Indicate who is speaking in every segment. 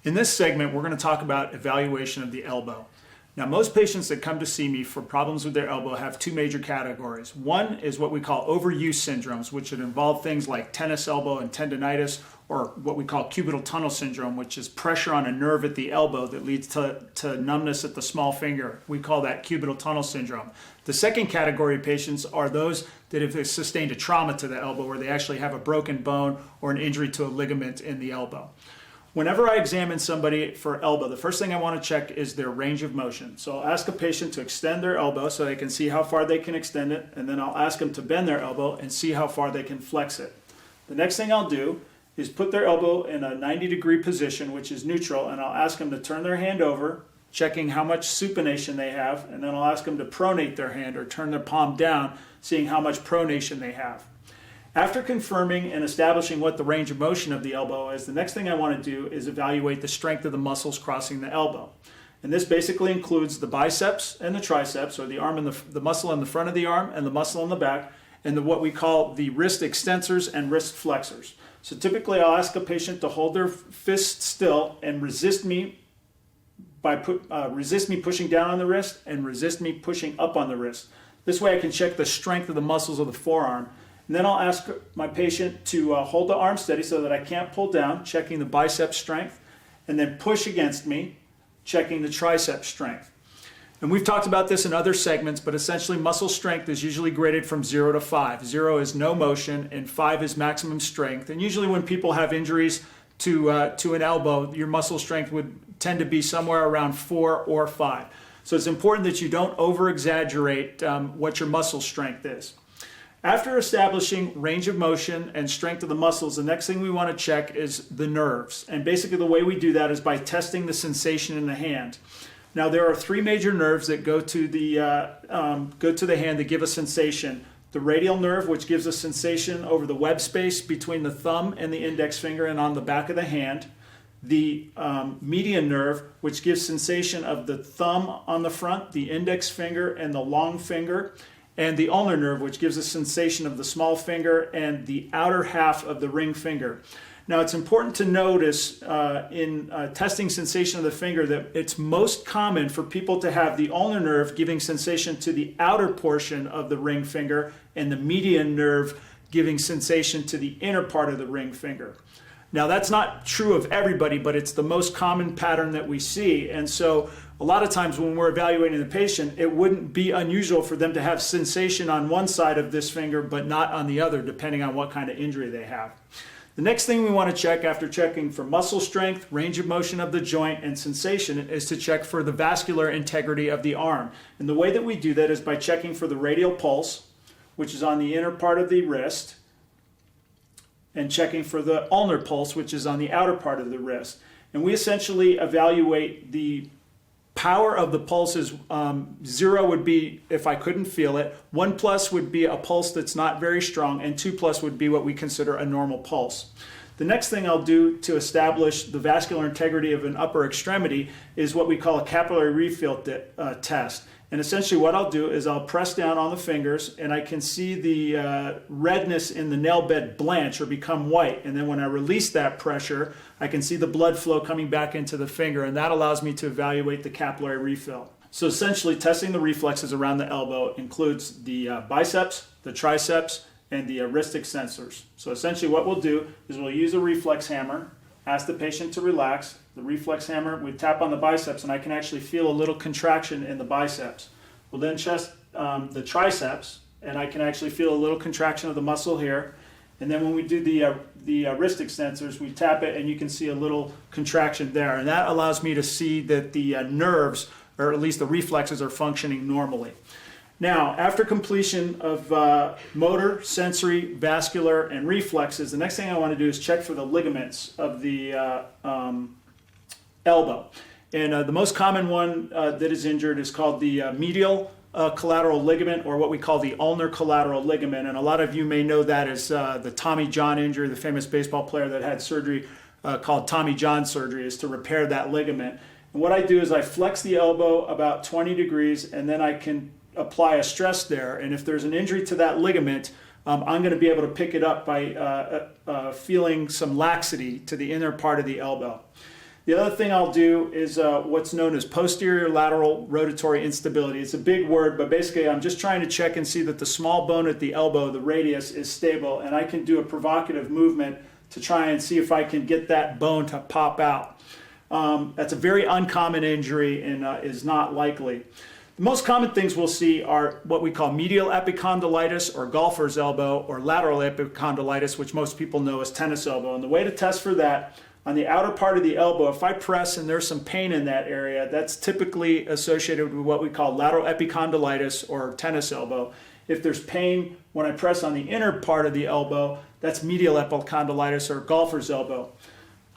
Speaker 1: In this segment, we're going to talk about evaluation of the elbow. Now, most patients that come to see me for problems with their elbow have two major categories. One is what we call overuse syndromes, which would involve things like tennis elbow and tendonitis, or what we call cubital tunnel syndrome, which is pressure on a nerve at the elbow that leads to numbness at the small finger. We call that cubital tunnel syndrome. The second category of patients are those that have sustained a trauma to the elbow, where they actually have a broken bone or an injury to a ligament in the elbow. Whenever I examine somebody for elbow, the first thing I want to check is their range of motion. So I'll ask a patient to extend their elbow so they can see how far they can extend it, and then I'll ask them to bend their elbow and see how far they can flex it. The next thing I'll do is put their elbow in a 90-degree position, which is neutral, and I'll ask them to turn their hand over, checking how much supination they have, and then I'll ask them to pronate their hand or turn their palm down, seeing how much pronation they have. After confirming and establishing what the range of motion of the elbow is, the next thing I want to do is evaluate the strength of the muscles crossing the elbow. And this basically includes the biceps and the triceps, or the arm and the muscle in the front of the arm and the muscle in the back, and what we call the wrist extensors and wrist flexors. So typically I'll ask a patient to hold their fist still and resist me pushing down on the wrist and resist me pushing up on the wrist. This way I can check the strength of the muscles of the forearm. And then I'll ask my patient to hold the arm steady so that I can't pull down, checking the bicep strength, and then push against me, checking the tricep strength. And we've talked about this in other segments, but essentially muscle strength is usually graded from 0 to 5. 0 is no motion, and 5 is maximum strength. And usually when people have injuries to an elbow, your muscle strength would tend to be somewhere around 4 or 5. So it's important that you don't over-exaggerate what your muscle strength is. After establishing range of motion and strength of the muscles, the next thing we want to check is the nerves. And basically the way we do that is by testing the sensation in the hand. Now there are three major nerves that go to the hand that give a sensation. The radial nerve, which gives a sensation over the web space between the thumb and the index finger and on the back of the hand. The median nerve, which gives sensation of the thumb on the front, the index finger, and the long finger. And the ulnar nerve, which gives a sensation of the small finger and the outer half of the ring finger. Now, it's important to notice in testing sensation of the finger that it's most common for people to have the ulnar nerve giving sensation to the outer portion of the ring finger and the median nerve giving sensation to the inner part of the ring finger. Now, that's not true of everybody, but it's the most common pattern that we see. And so a lot of times when we're evaluating the patient, it wouldn't be unusual for them to have sensation on one side of this finger, but not on the other, depending on what kind of injury they have. The next thing we want to check after checking for muscle strength, range of motion of the joint, and sensation is to check for the vascular integrity of the arm. And the way that we do that is by checking for the radial pulse, which is on the inner part of the wrist, and checking for the ulnar pulse, which is on the outer part of the wrist. And we essentially evaluate the power of the pulses. 0 would be if I couldn't feel it. 1+ would be a pulse that's not very strong, and 2+ would be what we consider a normal pulse. The next thing I'll do to establish the vascular integrity of an upper extremity is what we call a capillary refill test. And essentially what I'll do is I'll press down on the fingers, and I can see the redness in the nail bed blanch or become white. And then when I release that pressure, I can see the blood flow coming back into the finger, and that allows me to evaluate the capillary refill. So essentially testing the reflexes around the elbow includes the biceps, the triceps, and the wrist extensors. So essentially what we'll do is we'll use a reflex hammer, ask the patient to relax. The reflex hammer, we tap on the biceps, and I can actually feel a little contraction in the biceps. We'll then test the triceps, and I can actually feel a little contraction of the muscle here. And then when we do the wrist extensors, we tap it, and you can see a little contraction there. And that allows me to see that the nerves, or at least the reflexes, are functioning normally. Now, after completion of motor, sensory, vascular, and reflexes, the next thing I want to do is check for the ligaments of the elbow. And the most common one that is injured is called the medial collateral ligament, or what we call the ulnar collateral ligament. And a lot of you may know that as the Tommy John injury, the famous baseball player that had surgery called Tommy John surgery, is to repair that ligament. And what I do is I flex the elbow about 20 degrees, and then I can apply a stress there. And if there's an injury to that ligament, I'm going to be able to pick it up by feeling some laxity to the inner part of the elbow. The other thing I'll do is what's known as posterior lateral rotatory instability. It's a big word, but basically I'm just trying to check and see that the small bone at the elbow, the radius, is stable, and I can do a provocative movement to try and see if I can get that bone to pop out. That's a very uncommon injury and is not likely. The most common things we'll see are what we call medial epicondylitis or golfer's elbow, or lateral epicondylitis, which most people know as tennis elbow. And the way to test for that, on the outer part of the elbow, if I press and there's some pain in that area, that's typically associated with what we call lateral epicondylitis or tennis elbow. If there's pain when I press on the inner part of the elbow, that's medial epicondylitis or golfer's elbow.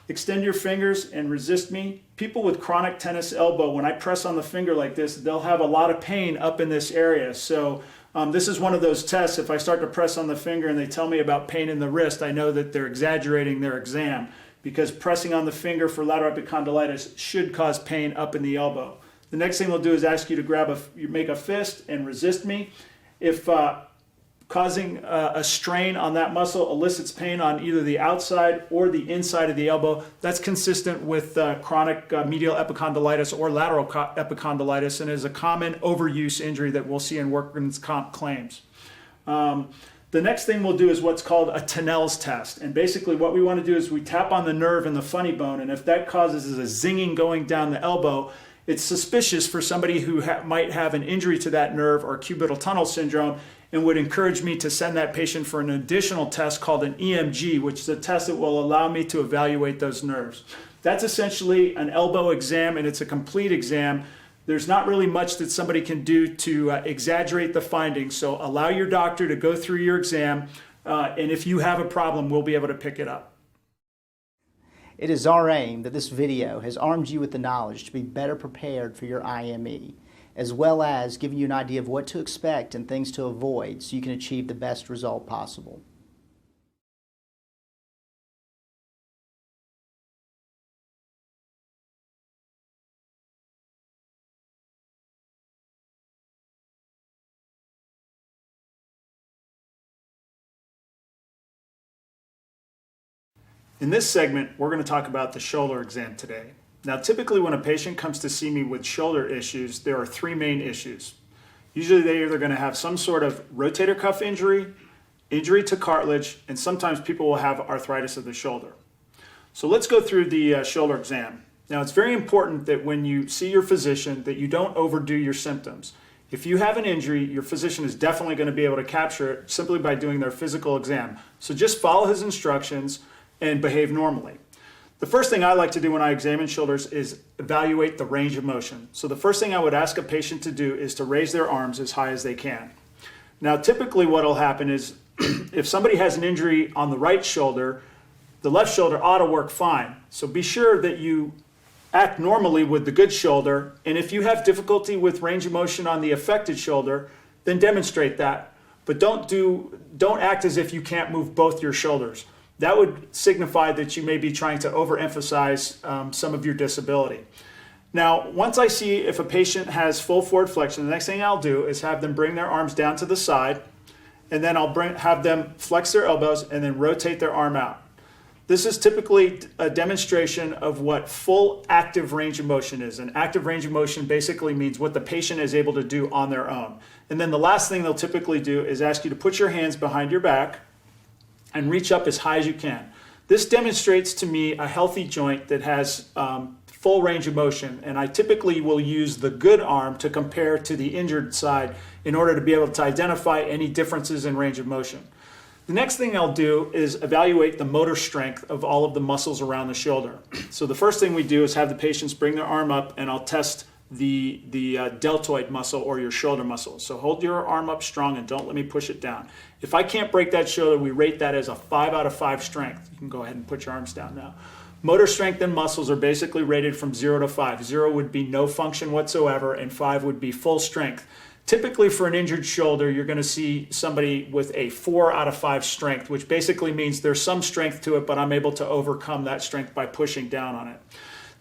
Speaker 1: Extend your fingers and resist me. People with chronic tennis elbow, when I press on the finger like this, they'll have a lot of pain up in this area. So this is one of those tests. If I start to press on the finger and they tell me about pain in the wrist, I know that they're exaggerating their exam, because pressing on the finger for lateral epicondylitis should cause pain up in the elbow. The next thing we'll do is ask you to make a fist and resist me. If causing a strain on that muscle elicits pain on either the outside or the inside of the elbow, that's consistent with chronic medial epicondylitis or lateral epicondylitis, and is a common overuse injury that we'll see in workman's comp claims. The next thing we'll do is what's called a Tunnell's test. And basically what we want to do is we tap on the nerve in the funny bone, and if that causes a zinging going down the elbow, it's suspicious for somebody who might have an injury to that nerve or cubital tunnel syndrome, and would encourage me to send that patient for an additional test called an EMG, which is a test that will allow me to evaluate those nerves. That's essentially an elbow exam, and it's a complete exam. There's not really much that somebody can do to exaggerate the findings, so allow your doctor to go through your exam, and if you have a problem, we'll be able to pick it up.
Speaker 2: It is our aim that this video has armed you with the knowledge to be better prepared for your IME, as well as giving you an idea of what to expect and things to avoid so you can achieve the best result possible.
Speaker 1: In this segment, we're going to talk about the shoulder exam today. Now, typically when a patient comes to see me with shoulder issues, there are three main issues. Usually they're either going to have some sort of rotator cuff injury, injury to cartilage, and sometimes people will have arthritis of the shoulder. So let's go through the shoulder exam. Now, it's very important that when you see your physician that you don't overdo your symptoms. If you have an injury, your physician is definitely going to be able to capture it simply by doing their physical exam. So just follow his instructions and behave normally. The first thing I like to do when I examine shoulders is evaluate the range of motion. So the first thing I would ask a patient to do is to raise their arms as high as they can. Now, typically what will happen is if somebody has an injury on the right shoulder, the left shoulder ought to work fine. So be sure that you act normally with the good shoulder, and if you have difficulty with range of motion on the affected shoulder, then demonstrate that. But don't act as if you can't move both your shoulders. That would signify that you may be trying to overemphasize some of your disability. Now, once I see if a patient has full forward flexion, the next thing I'll do is have them bring their arms down to the side, and then I'll have them flex their elbows and then rotate their arm out. This is typically a demonstration of what full active range of motion is. And active range of motion basically means what the patient is able to do on their own. And then the last thing they'll typically do is ask you to put your hands behind your back and reach up as high as you can. This demonstrates to me a healthy joint that has full range of motion, and I typically will use the good arm to compare to the injured side in order to be able to identify any differences in range of motion. The next thing I'll do is evaluate the motor strength of all of the muscles around the shoulder. So the first thing we do is have the patients bring their arm up, and I'll test the deltoid muscle or your shoulder muscle. So hold your arm up strong and don't let me push it down. If I can't break that shoulder, we rate that as a 5 out of 5 strength. You can go ahead and put your arms down now. Motor strength and muscles are basically rated from 0 to 5. 0 would be no function whatsoever, and 5 would be full strength. Typically for an injured shoulder, you're going to see somebody with a 4 out of 5 strength, which basically means there's some strength to it, but I'm able to overcome that strength by pushing down on it.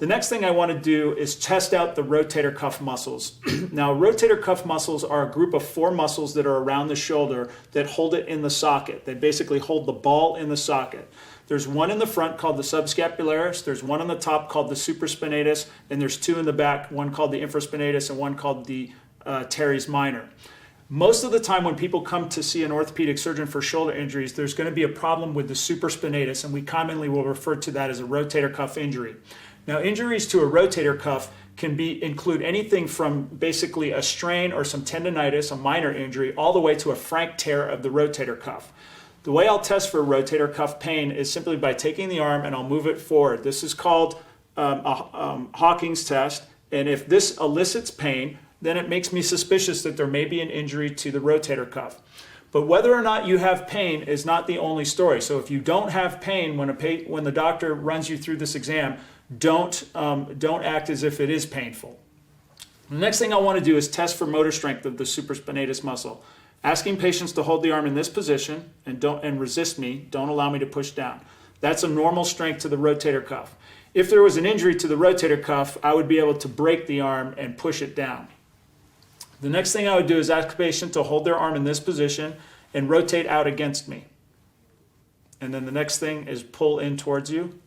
Speaker 1: The next thing I want to do is test out the rotator cuff muscles. Now, rotator cuff muscles are a group of 4 muscles that are around the shoulder that hold it in the socket. They basically hold the ball in the socket. There's one in the front called the subscapularis, there's one on the top called the supraspinatus, and there's 2 in the back, one called the infraspinatus and one called the teres minor. Most of the time when people come to see an orthopedic surgeon for shoulder injuries, there's going to be a problem with the supraspinatus, and we commonly will refer to that as a rotator cuff injury. Now, injuries to a rotator cuff can include anything from basically a strain or some tendonitis, a minor injury, all the way to a frank tear of the rotator cuff. The way I'll test for rotator cuff pain is simply by taking the arm and I'll move it forward. This is called a Hawking's test, and if this elicits pain, then it makes me suspicious that there may be an injury to the rotator cuff. But whether or not you have pain is not the only story. So if you don't have pain when the doctor runs you through this exam, don't act as if it is painful. The next thing I want to do is test for motor strength of the supraspinatus muscle. Asking patients to hold the arm in this position and resist me, don't allow me to push down. That's a normal strength to the rotator cuff. If there was an injury to the rotator cuff, I would be able to break the arm and push it down. The next thing I would do is ask the patient to hold their arm in this position and rotate out against me. And then the next thing is pull in towards you.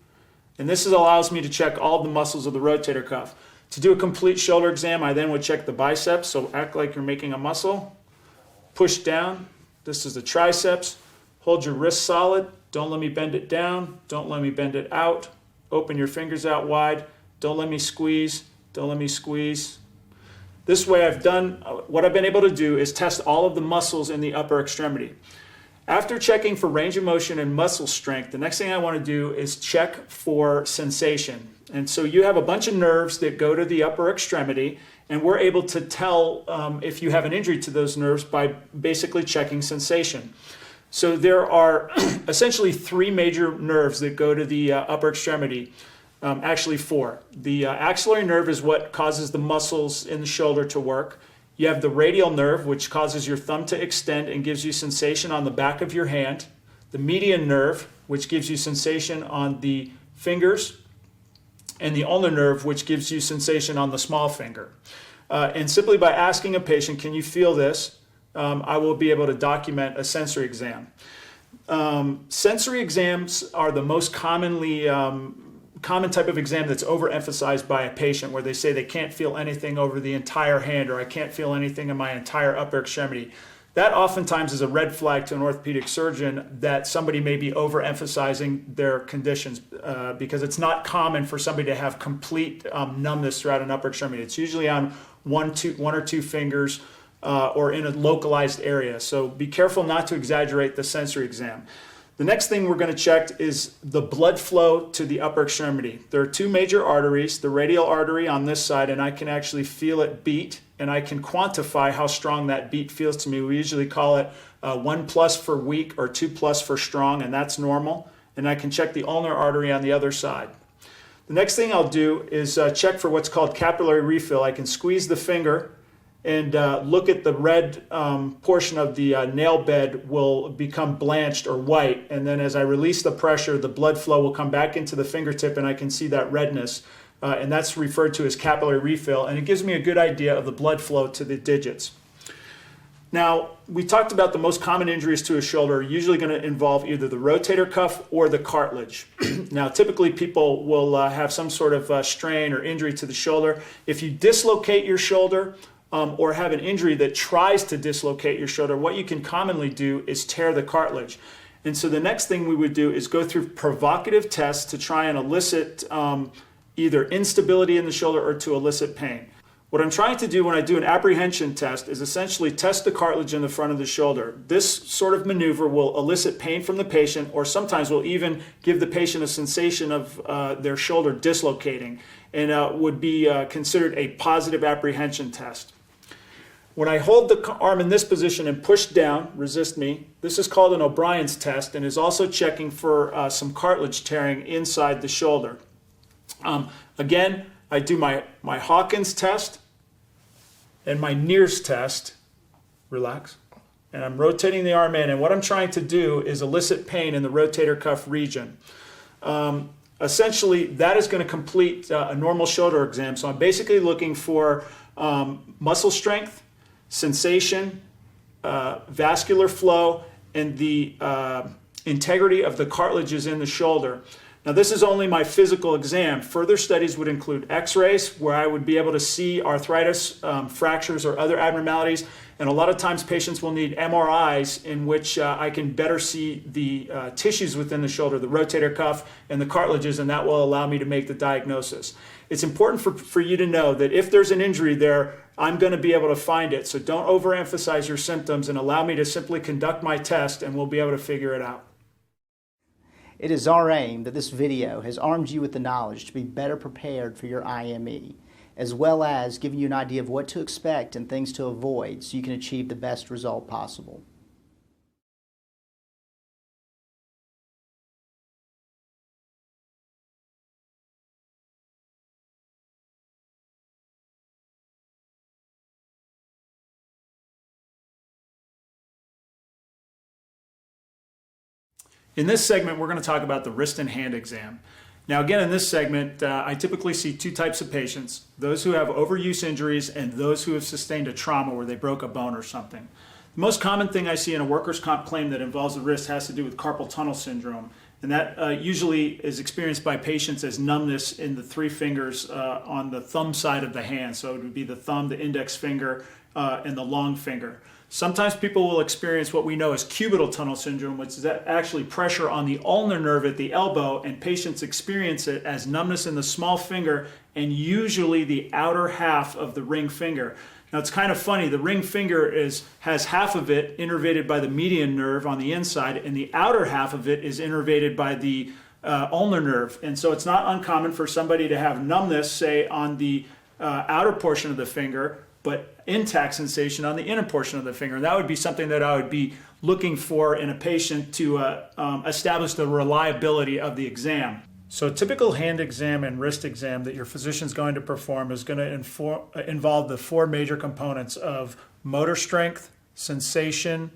Speaker 1: And this allows me to check all the muscles of the rotator cuff. To do a complete shoulder exam, I then would check the biceps, so act like you're making a muscle. Push down. This is the triceps. Hold your wrist solid. Don't let me bend it down. Don't let me bend it out. Open your fingers out wide. Don't let me squeeze. Don't let me squeeze. This way what I've been able to do is test all of the muscles in the upper extremity. After checking for range of motion and muscle strength, the next thing I want to do is check for sensation. And so you have a bunch of nerves that go to the upper extremity, and we're able to tell if you have an injury to those nerves by basically checking sensation. So there are essentially 3 major nerves that go to the upper extremity. Actually 4. The axillary nerve is what causes the muscles in the shoulder to work. You have the radial nerve, which causes your thumb to extend and gives you sensation on the back of your hand. The median nerve, which gives you sensation on the fingers. And the ulnar nerve, which gives you sensation on the small finger. And simply by asking a patient, can you feel this? I will be able to document a sensory exam. Sensory exams are the most common type of exam that's overemphasized by a patient, where they say they can't feel anything over the entire hand, or I can't feel anything in my entire upper extremity. That oftentimes is a red flag to an orthopedic surgeon that somebody may be overemphasizing their conditions, because it's not common for somebody to have complete numbness throughout an upper extremity. It's usually on one or two fingers or in a localized area. So be careful not to exaggerate the sensory exam. The next thing we're going to check is the blood flow to the upper extremity. There are 2 major arteries, the radial artery on this side, and I can actually feel it beat, and I can quantify how strong that beat feels to me. We usually call it 1+ for weak or 2+ for strong, and that's normal. And I can check the ulnar artery on the other side. The next thing I'll do is check for what's called capillary refill. I can squeeze the finger and look at the red portion of the nail bed will become blanched or white, and then as I release the pressure, the blood flow will come back into the fingertip and I can see that redness, and that's referred to as capillary refill, and it gives me a good idea of the blood flow to the digits. Now, we talked about the most common injuries to a shoulder are usually going to involve either the rotator cuff or the cartilage. Now, typically people will have some sort of strain or injury to the shoulder. If you dislocate your shoulder, or have an injury that tries to dislocate your shoulder, what you can commonly do is tear the cartilage. And so the next thing we would do is go through provocative tests to try and elicit either instability in the shoulder or to elicit pain. What I'm trying to do when I do an apprehension test is essentially test the cartilage in the front of the shoulder. This sort of maneuver will elicit pain from the patient, or sometimes will even give the patient a sensation of their shoulder dislocating, and would be considered a positive apprehension test. When I hold the arm in this position and push down, resist me, this is called an O'Brien's test and is also checking for some cartilage tearing inside the shoulder. Again, I do my Hawkins test and my Neer's test. Relax. And I'm rotating the arm in, and what I'm trying to do is elicit pain in the rotator cuff region. essentially that is going to complete a normal shoulder exam. So I'm basically looking for muscle strength, sensation, vascular flow, and the integrity of the cartilages in the shoulder. Now, this is only my physical exam. Further studies would include x-rays, where I would be able to see arthritis, fractures, or other abnormalities. And a lot of times patients will need MRIs in which I can better see the tissues within the shoulder, the rotator cuff and the cartilages, and that will allow me to make the diagnosis. It's important for you to know that if there's an injury there, I'm going to be able to find it. So don't overemphasize your symptoms and allow me to simply conduct my test, and we'll be able to figure it out.
Speaker 2: It is our aim that this video has armed you with the knowledge to be better prepared for your IME, as well as giving you an idea of what to expect and things to avoid so you can achieve the best result possible.
Speaker 1: In this segment, we're going to talk about the wrist and hand exam. Now, again, in this segment, I typically see two types of patients: those who have overuse injuries and those who have sustained a trauma where they broke a bone or something. The most common thing I see in a workers' comp claim that involves the wrist has to do with carpal tunnel syndrome, and that usually is experienced by patients as numbness in the three fingers on the thumb side of the hand. So it would be the thumb, the index finger, and the long finger. Sometimes people will experience what we know as cubital tunnel syndrome, which is actually pressure on the ulnar nerve at the elbow, and patients experience it as numbness in the small finger and usually the outer half of the ring finger. Now, it's kind of funny. The ring finger has half of it innervated by the median nerve on the inside, and the outer half of it is innervated by the ulnar nerve. And so it's not uncommon for somebody to have numbness, say, on the outer portion of the finger, but intact sensation on the inner portion of the finger. And that would be something that I would be looking for in a patient to establish the reliability of the exam. So a typical hand exam and wrist exam that your physician is going to perform is going to involve the four major components of motor strength, sensation,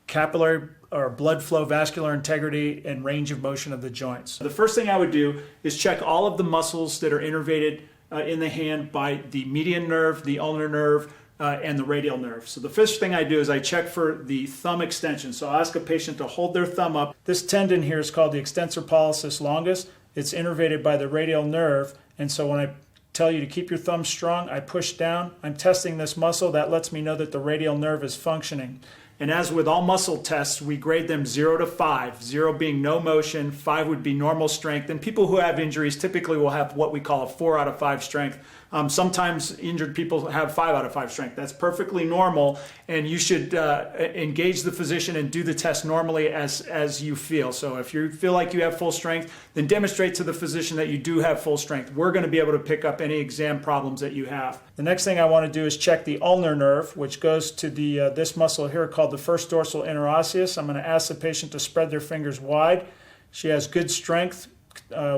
Speaker 1: capillary or blood flow, vascular integrity, and range of motion of the joints. The first thing I would do is check all of the muscles that are innervated in the hand by the median nerve, the ulnar nerve, and the radial nerve. So the first thing I do is I check for the thumb extension. So I'll ask a patient to hold their thumb up. This tendon here is called the extensor pollicis longus. It's innervated by the radial nerve, and so when I tell you to keep your thumb strong, I push down. I'm testing this muscle. That lets me know that the radial nerve is functioning. And as with all muscle tests, we grade them 0 to 5, 0 being no motion, 5 would be normal strength. And people who have injuries typically will have what we call a 4 out of 5 strength. Sometimes injured people have 5 out of 5 strength. That's perfectly normal, and you should engage the physician and do the test normally as you feel. So if you feel like you have full strength, then demonstrate to the physician that you do have full strength. We're going to be able to pick up any exam problems that you have. The next thing I want to do is check the ulnar nerve, which goes to the this muscle here called the first dorsal interosseous. I'm going to ask the patient to spread their fingers wide. She has good strength,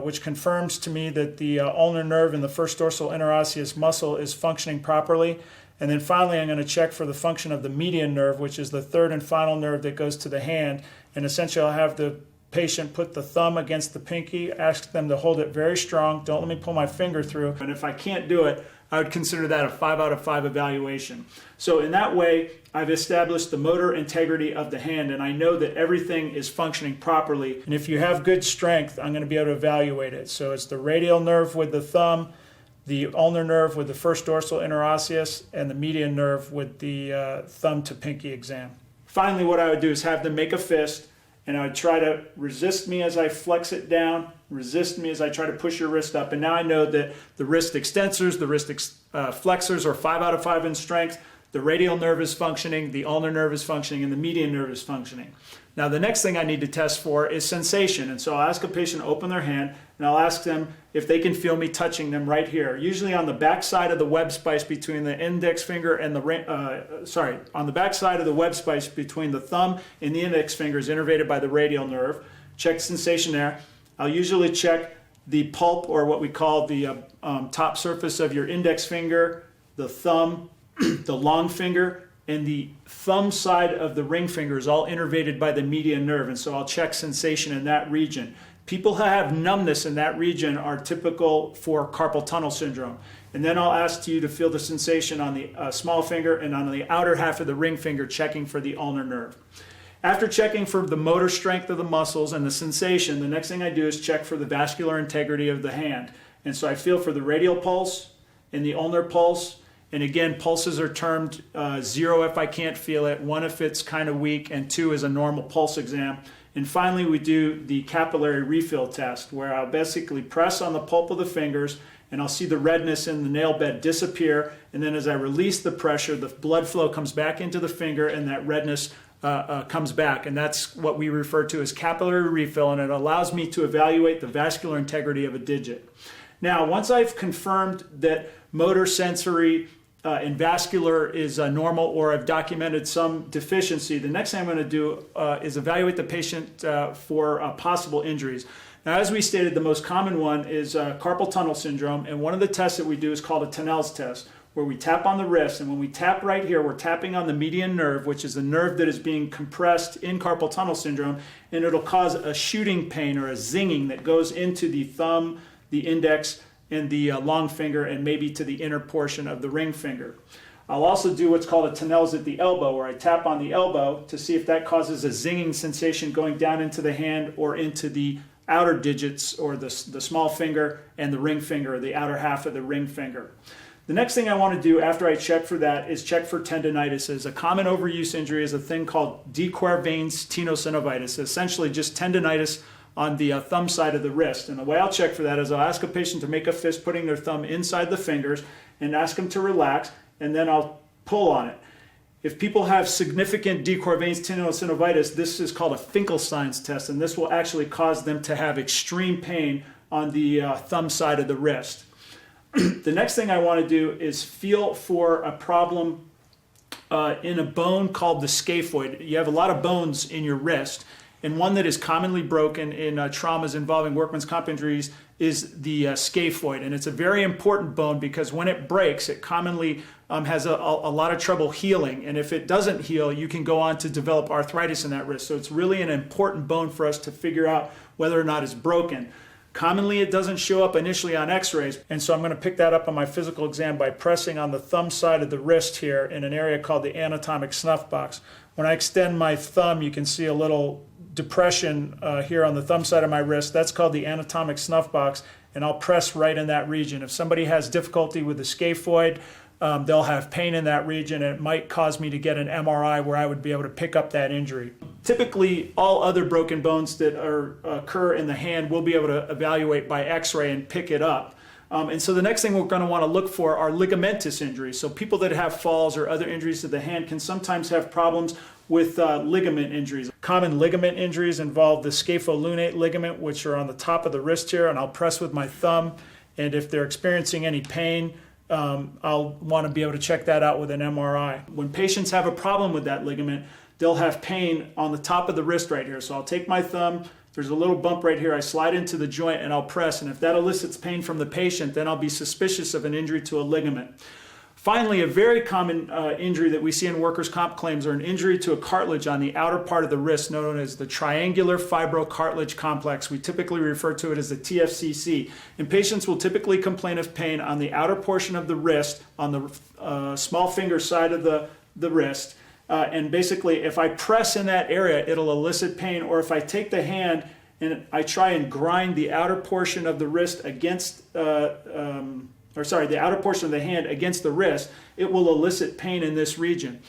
Speaker 1: which confirms to me that the ulnar nerve and the first dorsal interosseous muscle is functioning properly. And then finally, I'm going to check for the function of the median nerve, which is the third and final nerve that goes to the hand. And essentially, I'll have the patient put the thumb against the pinky, ask them to hold it very strong. Don't let me pull my finger through. And if I can't do it, I would consider that a 5 out of 5 evaluation. So in that way, I've established the motor integrity of the hand, and I know that everything is functioning properly. And if you have good strength, I'm going to be able to evaluate it. So it's the radial nerve with the thumb, the ulnar nerve with the first dorsal interosseous, and the median nerve with the thumb to pinky exam. Finally, what I would do is have them make a fist, and I would try to resist me as I flex it down, resist me as I try to push your wrist up. And now I know that the wrist extensors, the wrist flexors are 5 out of 5 in strength. The radial nerve is functioning, the ulnar nerve is functioning, and the median nerve is functioning. Now the next thing I need to test for is sensation. And so I'll ask a patient to open their hand, and I'll ask them if they can feel me touching them right here, usually on the back side of the web space between the index finger and on the back side of the web space between the thumb and the index finger is innervated by the radial nerve. Check sensation there. I'll usually check the pulp, or what we call the top surface of your index finger, the thumb, the long finger, and the thumb side of the ring finger is all innervated by the median nerve, and so I'll check sensation in that region. People who have numbness in that region are typical for carpal tunnel syndrome. And then I'll ask you to feel the sensation on the small finger and on the outer half of the ring finger, checking for the ulnar nerve. After checking for the motor strength of the muscles and the sensation, the next thing I do is check for the vascular integrity of the hand. And so I feel for the radial pulse and the ulnar pulse. And again, pulses are termed 0 if I can't feel it, 1 if it's kind of weak, and 2 is a normal pulse exam. And finally, we do the capillary refill test, where I'll basically press on the pulp of the fingers and I'll see the redness in the nail bed disappear. And then as I release the pressure, the blood flow comes back into the finger and that redness comes back. And that's what we refer to as capillary refill, and it allows me to evaluate the vascular integrity of a digit. Now, once I've confirmed that motor, sensory, and vascular is normal, or I've documented some deficiency, the next thing I'm going to do is evaluate the patient for possible injuries. Now, as we stated, the most common one is carpal tunnel syndrome, and one of the tests that we do is called a Tunnell's test, where we tap on the wrist, and when we tap right here, we're tapping on the median nerve, which is the nerve that is being compressed in carpal tunnel syndrome, and it'll cause a shooting pain or a zinging that goes into the thumb, the index, and the long finger, and maybe to the inner portion of the ring finger. I'll also do what's called a Tunnell's at the elbow, where I tap on the elbow to see if that causes a zinging sensation going down into the hand or into the outer digits, or the small finger and the ring finger, or the outer half of the ring finger. The next thing I want to do after I check for that is check for tendinitis. A common overuse injury is a thing called de Quervain's tenosynovitis, essentially just tendinitis on the thumb side of the wrist. And the way I'll check for that is I'll ask a patient to make a fist, putting their thumb inside the fingers, and ask them to relax, and then I'll pull on it. If people have significant de Quervain's tenosynovitis, this is called a Finkelstein's test, and this will actually cause them to have extreme pain on the thumb side of the wrist. The next thing I want to do is feel for a problem in a bone called the scaphoid. You have a lot of bones in your wrist, and one that is commonly broken in traumas involving workman's comp injuries is the scaphoid. And it's a very important bone because when it breaks, it commonly has a lot of trouble healing. And if it doesn't heal, you can go on to develop arthritis in that wrist. So it's really an important bone for us to figure out whether or not it's broken. Commonly, it doesn't show up initially on x-rays, and so I'm going to pick that up on my physical exam by pressing on the thumb side of the wrist here in an area called the anatomic snuff box. When I extend my thumb, you can see a little depression here on the thumb side of my wrist. That's called the anatomic snuff box, and I'll press right in that region. If somebody has difficulty with the scaphoid, they'll have pain in that region, and it might cause me to get an MRI where I would be able to pick up that injury. Typically, all other broken bones that occur in the hand we'll be able to evaluate by x-ray and pick it up. And so the next thing we're going to want to look for are ligamentous injuries. So people that have falls or other injuries to the hand can sometimes have problems with ligament injuries. Common ligament injuries involve the scapholunate ligament, which are on the top of the wrist here, and I'll press with my thumb. And if they're experiencing any pain, I'll want to be able to check that out with an MRI. When patients have a problem with that ligament, they'll have pain on the top of the wrist right here. So I'll take my thumb, there's a little bump right here, I slide into the joint and I'll press, and if that elicits pain from the patient, then I'll be suspicious of an injury to a ligament. Finally, a very common injury that we see in workers' comp claims are an injury to a cartilage on the outer part of the wrist known as the triangular fibrocartilage complex. We typically refer to it as the TFCC. And patients will typically complain of pain on the outer portion of the wrist, on the small finger side of the wrist. And basically, if I press in that area, it'll elicit pain. Or if I take the hand and I try and grind the outer portion of the wrist against the outer portion of the hand against the wrist, it will elicit pain in this region.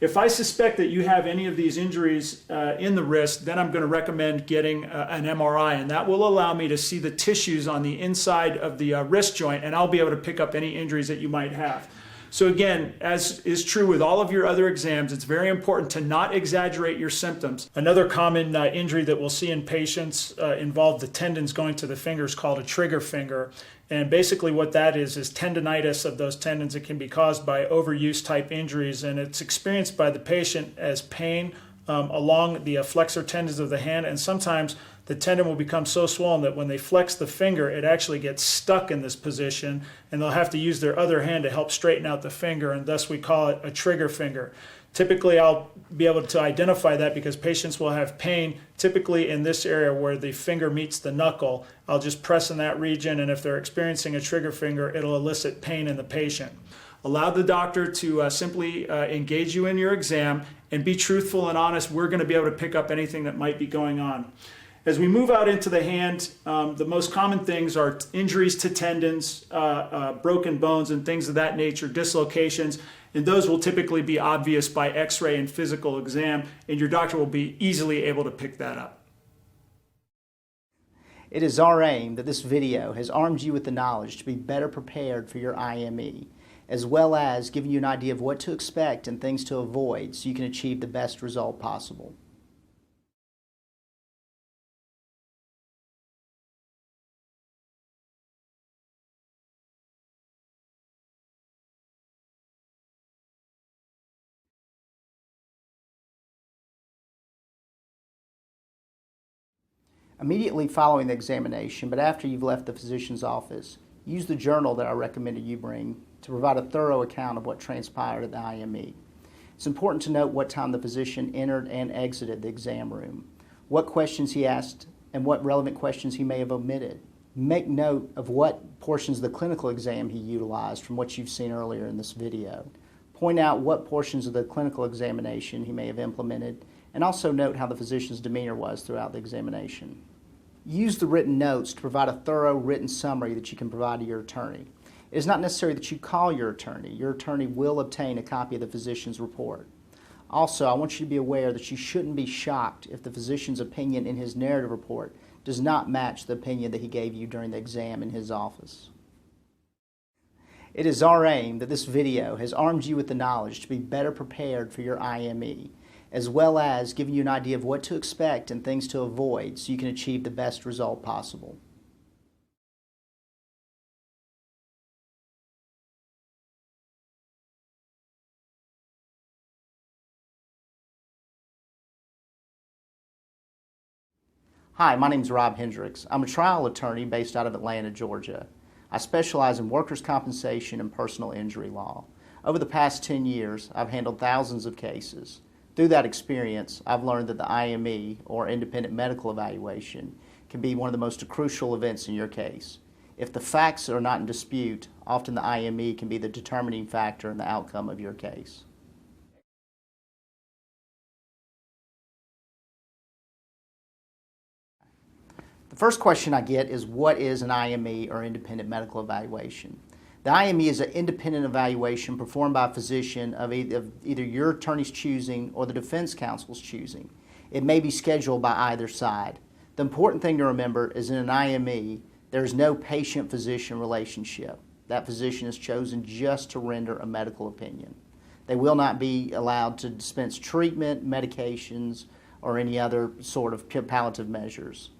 Speaker 1: If I suspect that you have any of these injuries in the wrist, then I'm going to recommend getting an MRI, and that will allow me to see the tissues on the inside of the wrist joint, and I'll be able to pick up any injuries that you might have. So again, as is true with all of your other exams, it's very important to not exaggerate your symptoms. Another common injury that we'll see in patients involve the tendons going to the fingers called a trigger finger. And basically what that is tendinitis of those tendons. It can be caused by overuse type injuries, and it's experienced by the patient as pain along the flexor tendons of the hand, and sometimes the tendon will become so swollen that when they flex the finger, it actually gets stuck in this position, and they'll have to use their other hand to help straighten out the finger, and thus we call it a trigger finger. Typically, I'll be able to identify that because patients will have pain typically in this area where the finger meets the knuckle. I'll just press in that region, and if they're experiencing a trigger finger, it'll elicit pain in the patient. Allow the doctor to simply engage you in your exam and be truthful and honest. We're going to be able to pick up anything that might be going on. As we move out into the hand, the most common things are injuries to tendons, broken bones, and things of that nature, dislocations, and those will typically be obvious by x-ray and physical exam, and your doctor will be easily able to pick that up.
Speaker 2: It is our aim that this video has armed you with the knowledge to be better prepared for your IME, as well as giving you an idea of what to expect and things to avoid so you can achieve the best result possible. Immediately following the examination, but after you've left the physician's office, use the journal that I recommended you bring to provide a thorough account of what transpired at the IME. It's important to note what time the physician entered and exited the exam room, what questions he asked, and what relevant questions he may have omitted. Make note of what portions of the clinical exam he utilized from what you've seen earlier in this video. Point out what portions of the clinical examination he may have implemented, and also note how the physician's demeanor was throughout the examination. Use the written notes to provide a thorough written summary that you can provide to your attorney. It is not necessary that you call your attorney. Your attorney will obtain a copy of the physician's report. Also, I want you to be aware that you shouldn't be shocked if the physician's opinion in his narrative report does not match the opinion that he gave you during the exam in his office. It is our aim that this video has armed you with the knowledge to be better prepared for your IME, as well as giving you an idea of what to expect and things to avoid so you can achieve the best result possible. Hi, my name is Rob Hendricks. I'm a trial attorney based out of Atlanta, Georgia. I specialize in workers' compensation and personal injury law. Over the past 10 years, I've handled thousands of cases. Through that experience, I've learned that the IME, or independent medical evaluation, can be one of the most crucial events in your case. If the facts are not in dispute, often the IME can be the determining factor in the outcome of your case. The first question I get is, what is an IME, or independent medical evaluation? The IME is an independent evaluation performed by a physician of either your attorney's choosing or the defense counsel's choosing. It may be scheduled by either side. The important thing to remember is in an IME, there is no patient-physician relationship. That physician is chosen just to render a medical opinion. They will not be allowed to dispense treatment, medications, or any other sort of palliative measures.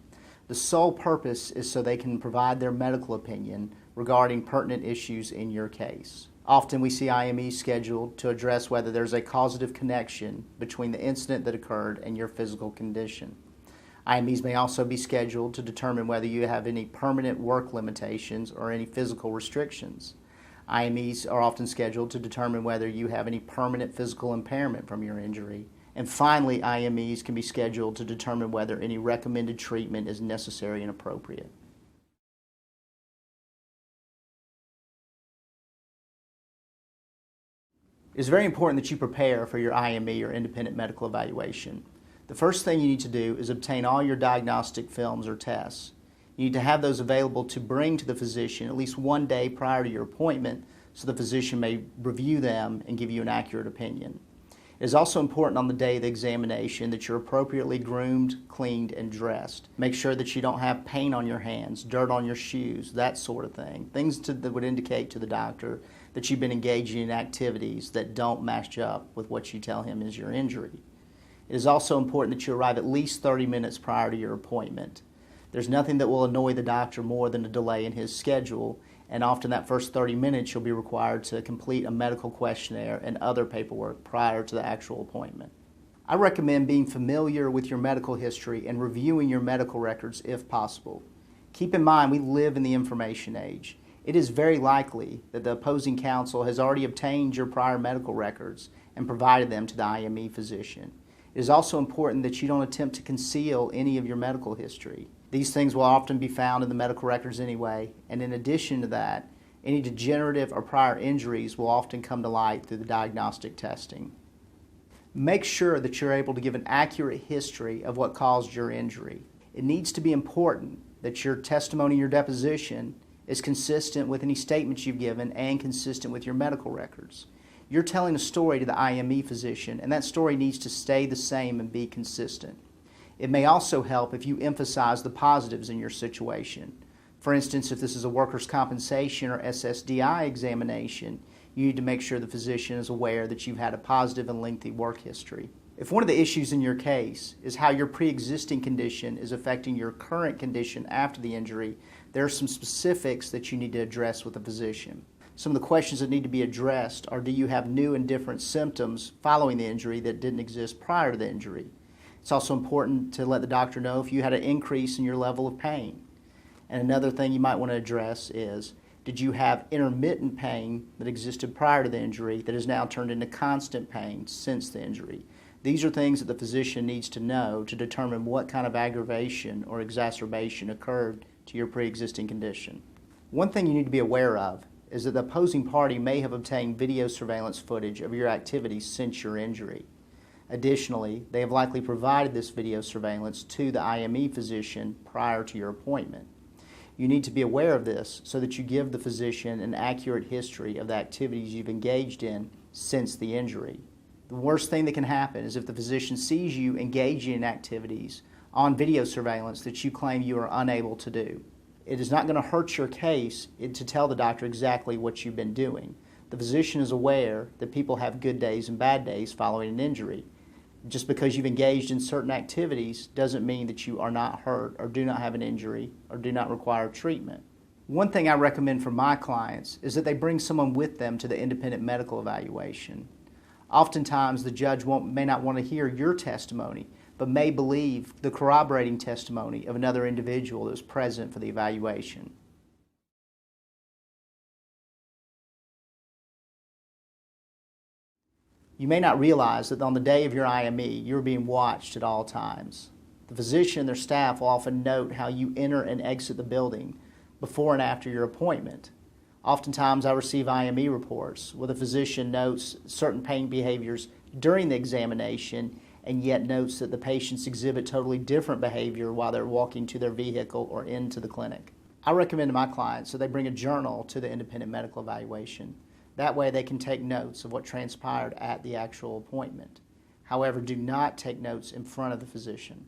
Speaker 2: The sole purpose is so they can provide their medical opinion regarding pertinent issues in your case. Often we see IMEs scheduled to address whether there's a causative connection between the incident that occurred and your physical condition. IMEs may also be scheduled to determine whether you have any permanent work limitations or any physical restrictions. IMEs are often scheduled to determine whether you have any permanent physical impairment from your injury. And finally, IMEs can be scheduled to determine whether any recommended treatment is necessary and appropriate. It is very important that you prepare for your IME, or independent medical evaluation. The first thing you need to do is obtain all your diagnostic films or tests. You need to have those available to bring to the physician at least one day prior to your appointment so the physician may review them and give you an accurate opinion. It is also important on the day of the examination that you're appropriately groomed, cleaned, and dressed. Make sure that you don't have paint on your hands, dirt on your shoes, that sort of thing. Things that would indicate to the doctor that you've been engaging in activities that don't match up with what you tell him is your injury. It is also important that you arrive at least 30 minutes prior to your appointment. There's nothing that will annoy the doctor more than a delay in his schedule, and often that first 30 minutes you'll be required to complete a medical questionnaire and other paperwork prior to the actual appointment. I recommend being familiar with your medical history and reviewing your medical records if possible. Keep in mind, we live in the information age. It is very likely that the opposing counsel has already obtained your prior medical records and provided them to the IME physician. It is also important that you don't attempt to conceal any of your medical history. These things will often be found in the medical records anyway, and in addition to that, any degenerative or prior injuries will often come to light through the diagnostic testing. Make sure that you're able to give an accurate history of what caused your injury. It needs to be important that your testimony, your deposition, is consistent with any statements you've given and consistent with your medical records. You're telling a story to the IME physician, and that story needs to stay the same and be consistent. It may also help if you emphasize the positives in your situation. For instance, if this is a workers' compensation or SSDI examination, you need to make sure the physician is aware that you've had a positive and lengthy work history. If one of the issues in your case is how your pre-existing condition is affecting your current condition after the injury, there are some specifics that you need to address with the physician. Some of the questions that need to be addressed are, do you have new and different symptoms following the injury that didn't exist prior to the injury? It's also important to let the doctor know if you had an increase in your level of pain. And another thing you might want to address is, did you have intermittent pain that existed prior to the injury that has now turned into constant pain since the injury? These are things that the physician needs to know to determine what kind of aggravation or exacerbation occurred to your pre-existing condition. One thing you need to be aware of is that the opposing party may have obtained video surveillance footage of your activities since your injury. Additionally, they have likely provided this video surveillance to the IME physician prior to your appointment. You need to be aware of this so that you give the physician an accurate history of the activities you've engaged in since the injury. The worst thing that can happen is if the physician sees you engaging in activities on video surveillance that you claim you are unable to do. It is not going to hurt your case to tell the doctor exactly what you've been doing. The physician is aware that people have good days and bad days following an injury. Just because you've engaged in certain activities doesn't mean that you are not hurt or do not have an injury or do not require treatment. One thing I recommend for my clients is that they bring someone with them to the independent medical evaluation. Oftentimes the judge may not want to hear your testimony, but may believe the corroborating testimony of another individual that was present for the evaluation. You may not realize that on the day of your IME, you're being watched at all times. The physician and their staff will often note how you enter and exit the building before and after your appointment. Oftentimes I receive IME reports where the physician notes certain pain behaviors during the examination and yet notes that the patients exhibit totally different behavior while they're walking to their vehicle or into the clinic. I recommend to my clients that they bring a journal to the independent medical evaluation. That way they can take notes of what transpired at the actual appointment. However, do not take notes in front of the physician.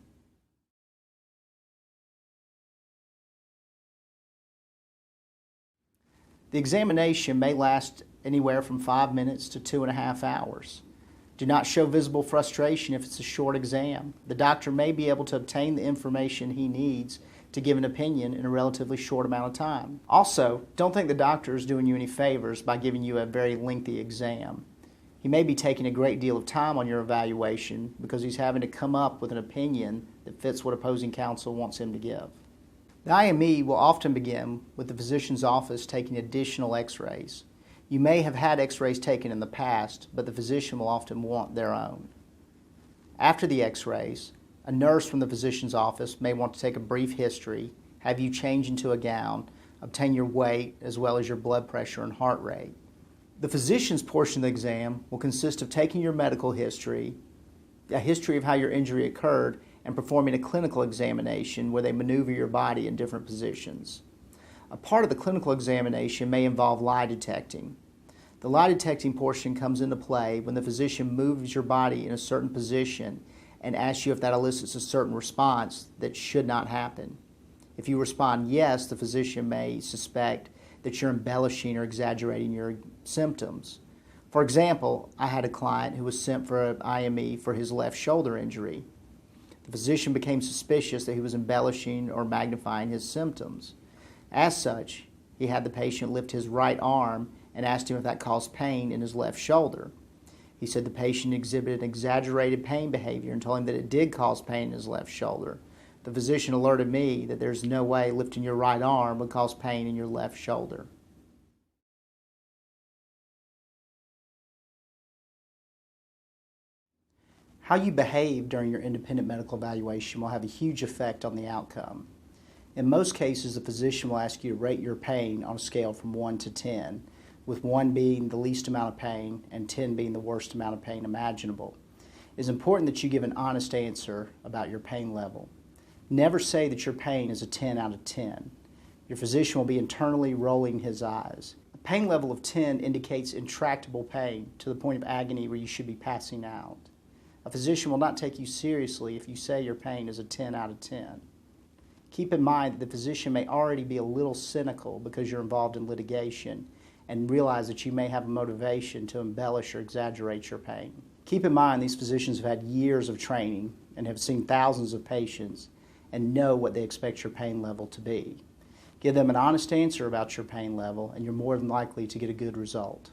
Speaker 2: The examination may last anywhere from 5 minutes to 2.5 hours. Do not show visible frustration if it's a short exam. The doctor may be able to obtain the information he needs to give an opinion in a relatively short amount of time. Also, don't think the doctor is doing you any favors by giving you a very lengthy exam. He may be taking a great deal of time on your evaluation because he's having to come up with an opinion that fits what opposing counsel wants him to give. The IME will often begin with the physician's office taking additional x-rays. You may have had x-rays taken in the past, but the physician will often want their own. After the x-rays, a nurse from the physician's office may want to take a brief history, have you change into a gown, obtain your weight as well as your blood pressure and heart rate. The physician's portion of the exam will consist of taking your medical history, a history of how your injury occurred, and performing a clinical examination where they maneuver your body in different positions. A part of the clinical examination may involve lie detecting. The lie detecting portion comes into play when the physician moves your body in a certain position and asks you if that elicits a certain response that should not happen. If you respond yes, the physician may suspect that you're embellishing or exaggerating your symptoms. For example, I had a client who was sent for an IME for his left shoulder injury. The physician became suspicious that he was embellishing or magnifying his symptoms. As such, he had the patient lift his right arm and asked him if that caused pain in his left shoulder. He said the patient exhibited exaggerated pain behavior and told him that it did cause pain in his left shoulder. The physician alerted me that there's no way lifting your right arm would cause pain in your left shoulder. How you behave during your independent medical evaluation will have a huge effect on the outcome. In most cases, the physician will ask you to rate your pain on a scale from 1 to 10, with 1 being the least amount of pain and 10 being the worst amount of pain imaginable. It is important that you give an honest answer about your pain level. Never say that your pain is a 10 out of 10. Your physician will be internally rolling his eyes. A pain level of 10 indicates intractable pain to the point of agony where you should be passing out. A physician will not take you seriously if you say your pain is a 10 out of 10. Keep in mind that the physician may already be a little cynical because you're involved in litigation and realize that you may have a motivation to embellish or exaggerate your pain. Keep in mind these physicians have had years of training and have seen thousands of patients and know what they expect your pain level to be. Give them an honest answer about your pain level and you're more than likely to get a good result.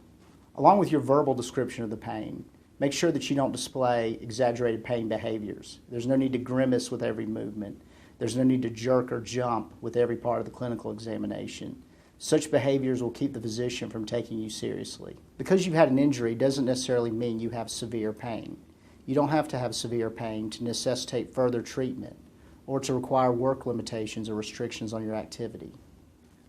Speaker 2: Along with your verbal description of the pain, make sure that you don't display exaggerated pain behaviors. There's no need to grimace with every movement. There's no need to jerk or jump with every part of the clinical examination. Such behaviors will keep the physician from taking you seriously. Because you've had an injury doesn't necessarily mean you have severe pain. You don't have to have severe pain to necessitate further treatment or to require work limitations or restrictions on your activity.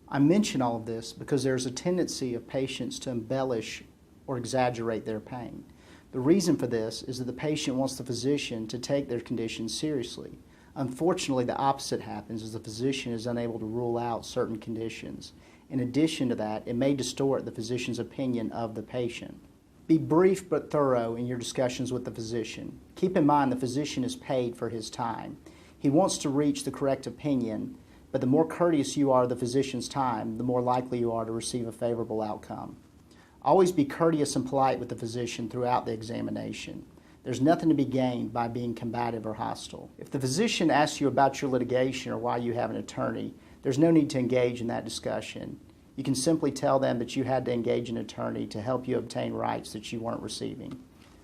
Speaker 2: I mention all of this because there's a tendency of patients to embellish or exaggerate their pain. The reason for this is that the patient wants the physician to take their condition seriously. Unfortunately, the opposite happens as the physician is unable to rule out certain conditions. In addition to that, it may distort the physician's opinion of the patient. Be brief but thorough in your discussions with the physician. Keep in mind the physician is paid for his time. He wants to reach the correct opinion, but the more courteous you are of the physician's time, the more likely you are to receive a favorable outcome. Always be courteous and polite with the physician throughout the examination. There's nothing to be gained by being combative or hostile. If the physician asks you about your litigation or why you have an attorney, there's no need to engage in that discussion. You can simply tell them that you had to engage an attorney to help you obtain rights that you weren't receiving.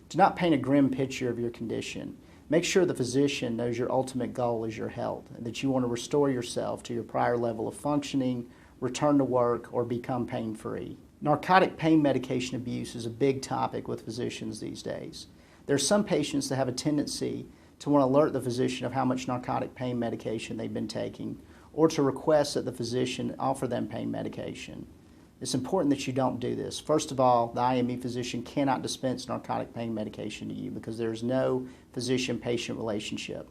Speaker 2: Do not paint a grim picture of your condition. Make sure the physician knows your ultimate goal is your health and that you want to restore yourself to your prior level of functioning, return to work, or become pain-free. Narcotic pain medication abuse is a big topic with physicians these days. There are some patients that have a tendency to want to alert the physician of how much narcotic pain medication they've been taking or to request that the physician offer them pain medication. It's important that you don't do this. First of all, the IME physician cannot dispense narcotic pain medication to you because there is no physician-patient relationship.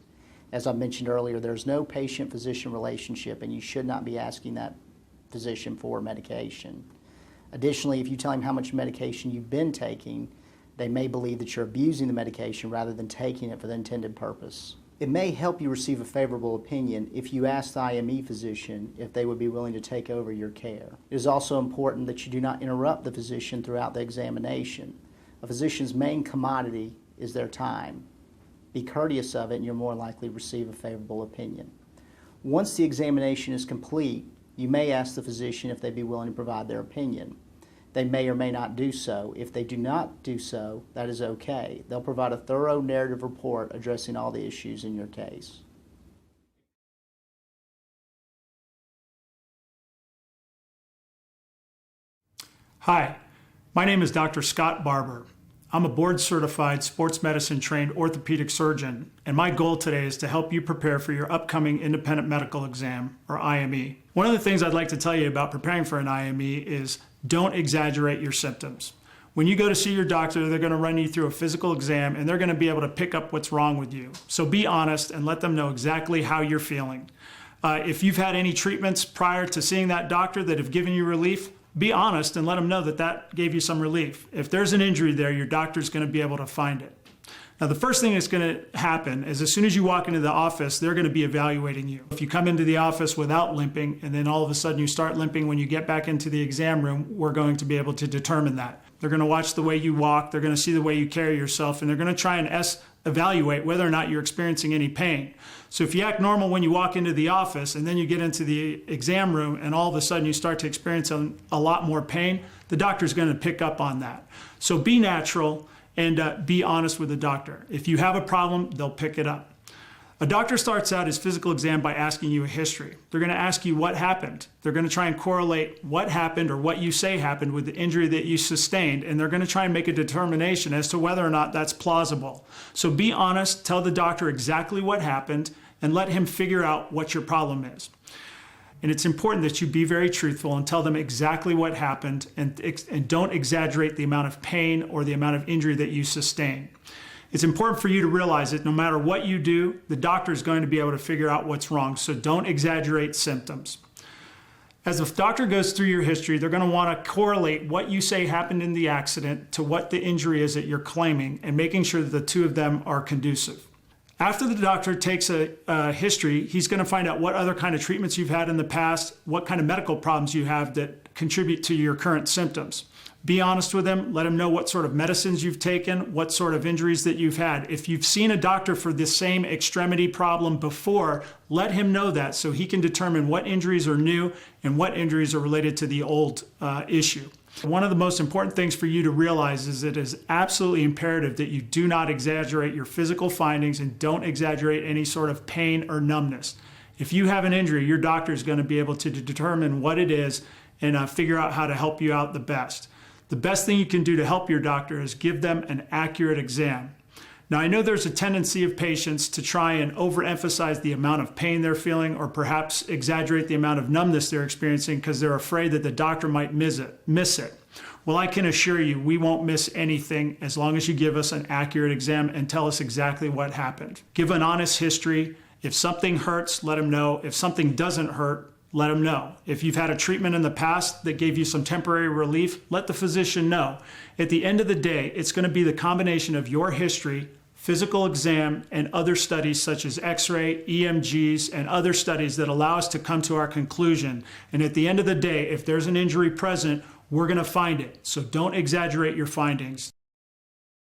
Speaker 2: As I mentioned earlier, there's no patient-physician relationship and you should not be asking that physician for medication. Additionally, if you tell him how much medication you've been taking, they may believe that you're abusing the medication rather than taking it for the intended purpose. It may help you receive a favorable opinion if you ask the IME physician if they would be willing to take over your care. It is also important that you do not interrupt the physician throughout the examination. A physician's main commodity is their time. Be courteous of it and you're more likely to receive a favorable opinion. Once the examination is complete, you may ask the physician if they'd be willing to provide their opinion. They may or may not do so. If they do not do so, that is okay. They'll provide a thorough narrative report addressing all the issues in your case.
Speaker 1: Hi, my name is Dr. Scott Barber. I'm a board-certified sports medicine-trained orthopedic surgeon, and my goal today is to help you prepare for your upcoming independent medical exam, or IME. One of the things I'd like to tell you about preparing for an IME is don't exaggerate your symptoms. When you go to see your doctor, they're going to run you through a physical exam, and they're going to be able to pick up what's wrong with you. So be honest and let them know exactly how you're feeling. If you've had any treatments prior to seeing that doctor that have given you relief, be honest and let them know that that gave you some relief. If there's an injury there, your doctor's going to be able to find it. Now, the first thing that's going to happen is as soon as you walk into the office, they're going to be evaluating you. If you come into the office without limping and then all of a sudden you start limping when you get back into the exam room, we're going to be able to determine that. They're going to watch the way you walk, they're going to see the way you carry yourself, and they're going to try and evaluate whether or not you're experiencing any pain. So if you act normal when you walk into the office and then you get into the exam room and all of a sudden you start to experience a lot more pain, the doctor's going to pick up on that. So be natural and be honest with the doctor. If you have a problem, they'll pick it up. A doctor starts out his physical exam by asking you a history. They're going to ask you what happened. They're going to try and correlate what happened or what you say happened with the injury that you sustained, and they're going to try and make a determination as to whether or not that's plausible. So be honest, tell the doctor exactly what happened, and let him figure out what your problem is. And it's important that you be very truthful and tell them exactly what happened, and don't exaggerate the amount of pain or the amount of injury that you sustain. It's important for you to realize that no matter what you do, the doctor is going to be able to figure out what's wrong, so don't exaggerate symptoms. As the doctor goes through your history, they're going to want to correlate what you say happened in the accident to what the injury is that you're claiming, and making sure that the two of them are conducive. After the doctor takes a history, he's going to find out what other kind of treatments you've had in the past, what kind of medical problems you have that contribute to your current symptoms. Be honest with him, let him know what sort of medicines you've taken, what sort of injuries that you've had. If you've seen a doctor for the same extremity problem before, let him know that so he can determine what injuries are new and what injuries are related to the old issue. One of the most important things for you to realize is it is absolutely imperative that you do not exaggerate your physical findings and don't exaggerate any sort of pain or numbness. If you have an injury, your doctor is going to be able to determine what it is and figure out how to help you out the best. The best thing you can do to help your doctor is give them an accurate exam. Now, I know there's a tendency of patients to try and overemphasize the amount of pain they're feeling, or perhaps exaggerate the amount of numbness they're experiencing because they're afraid that the doctor might miss it. Well, I can assure you we won't miss anything as long as you give us an accurate exam and tell us exactly what happened. Give an honest history. If something hurts, let them know. If something doesn't hurt, let them know. If you've had a treatment in the past that gave you some temporary relief, let the physician know. At the end of the day, it's going to be the combination of your history, physical exam, and other studies such as X-ray, EMGs, and other studies that allow us to come to our conclusion. And at the end of the day, if there's an injury present, we're going to find it. So don't exaggerate your findings.